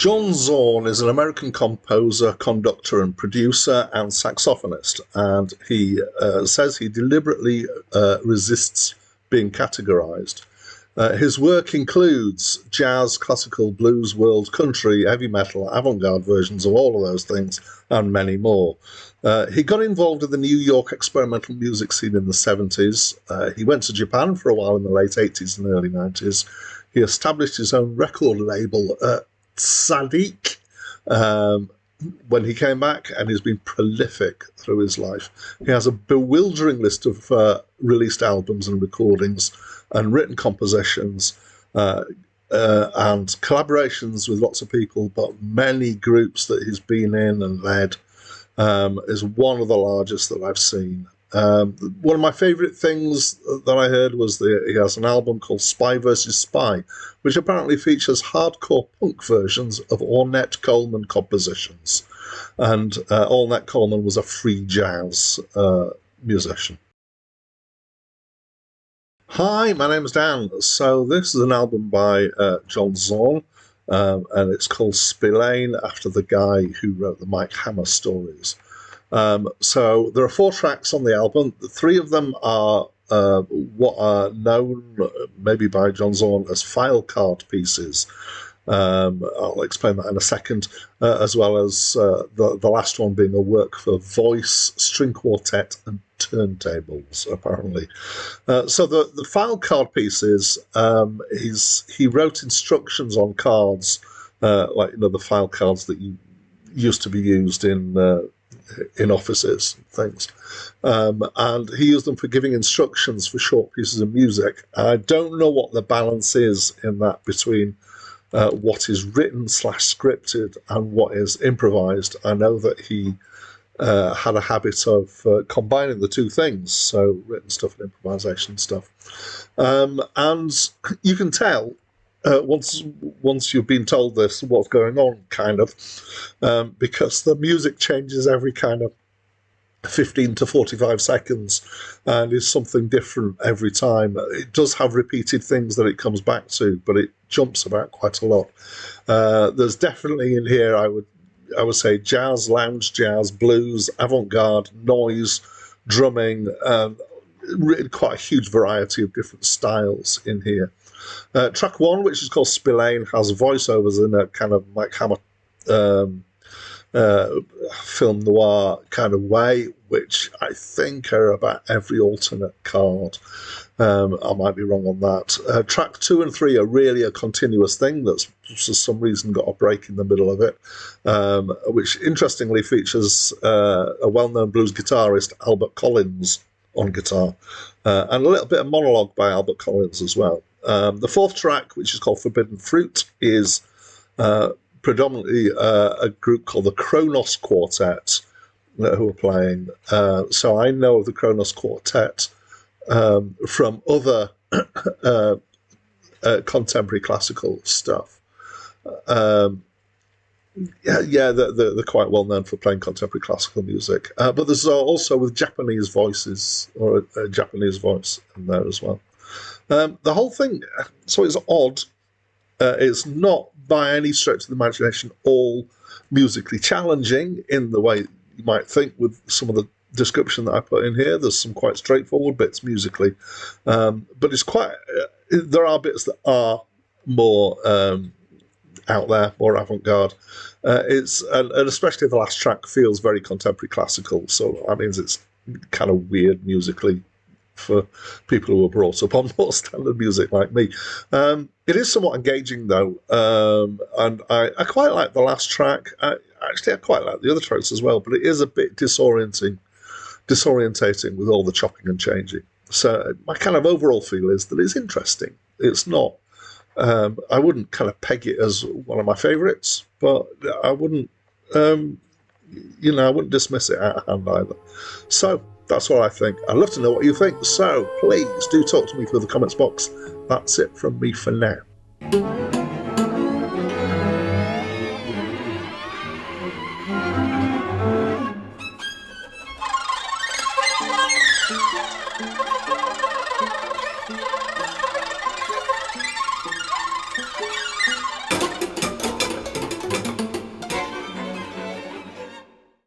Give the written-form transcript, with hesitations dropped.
John Zorn is an American composer, conductor, and producer and saxophonist, and he says he deliberately resists being categorized. His work includes jazz, classical, blues, world, country, heavy metal, avant-garde versions of all of those things, and many more. He got involved in the New York experimental music scene in the 70s. He went to Japan for a while in the late 80s and early 90s. He established his own record label, Sadiq, when he came back, and he's been prolific through his life. He has a bewildering list of released albums and recordings and written compositions and collaborations with lots of people, but many groups that he's been in and led. Is one of the largest that I've seen. One of my favourite things that I heard was he has an album called Spy vs. Spy, which apparently features hardcore punk versions of Ornette Coleman compositions. And Ornette Coleman was a free jazz musician. Hi, my name's Dan. So this is an album by John Zorn, and it's called Spillane, after the guy who wrote the Mike Hammer stories. So there are 4 tracks on the album. 3 of them are what are known maybe by John Zorn as file card pieces. I'll explain that in a second, as well as the last one being a work for voice, string quartet, and turntables, apparently. So the file card pieces, he wrote instructions on cards, like the file cards that used to be used in offices and things. And he used them for giving instructions for short pieces of music. I don't know what the balance is in that between what is written / scripted and what is improvised. I know that he had a habit of combining the two things, so written stuff and improvisation stuff. And you can tell once you've been told this, what's going on, kind of, because the music changes every kind of 15 to 45 seconds and is something different every time. It does have repeated things that it comes back to, but it jumps about quite a lot. There's definitely in here, I would say, jazz, lounge jazz, blues, avant-garde, noise, drumming, really quite a huge variety of different styles in here. Track 1, which is called Spillane, has voiceovers in a kind of Mike Hammer film noir kind of way, which I think are about every alternate card. I might be wrong on that. Track 2 and 3 are really a continuous thing that's for some reason got a break in the middle of it, which interestingly features a well-known blues guitarist, Albert Collins, on guitar, and a little bit of monologue by Albert Collins as well. The 4th track, which is called Forbidden Fruit, is predominantly a group called the Kronos Quartet who are playing. So I know of the Kronos Quartet from other contemporary classical stuff. They're quite well known for playing contemporary classical music. But there's also with Japanese voices, or a Japanese voice in there as well. The whole thing, so it's odd. It's not by any stretch of the imagination all musically challenging in the way you might think with some of the description that I put in here. There's some quite straightforward bits musically, but it's quite. There are bits that are more out there, more avant-garde. And especially the last track feels very contemporary classical, so that means it's kind of weird musically for people who are brought up on more standard music like me. It is somewhat engaging though, and I quite like the last track. I quite like the other tracks as well, but it is a bit disorientating with all the chopping and changing. So my kind of overall feel is that it's interesting. It's not, I wouldn't kind of peg it as one of my favourites, but I wouldn't, I wouldn't dismiss it out of hand either. So that's what I think. I'd love to know what you think. So please do talk to me through the comments box. That's it from me for now.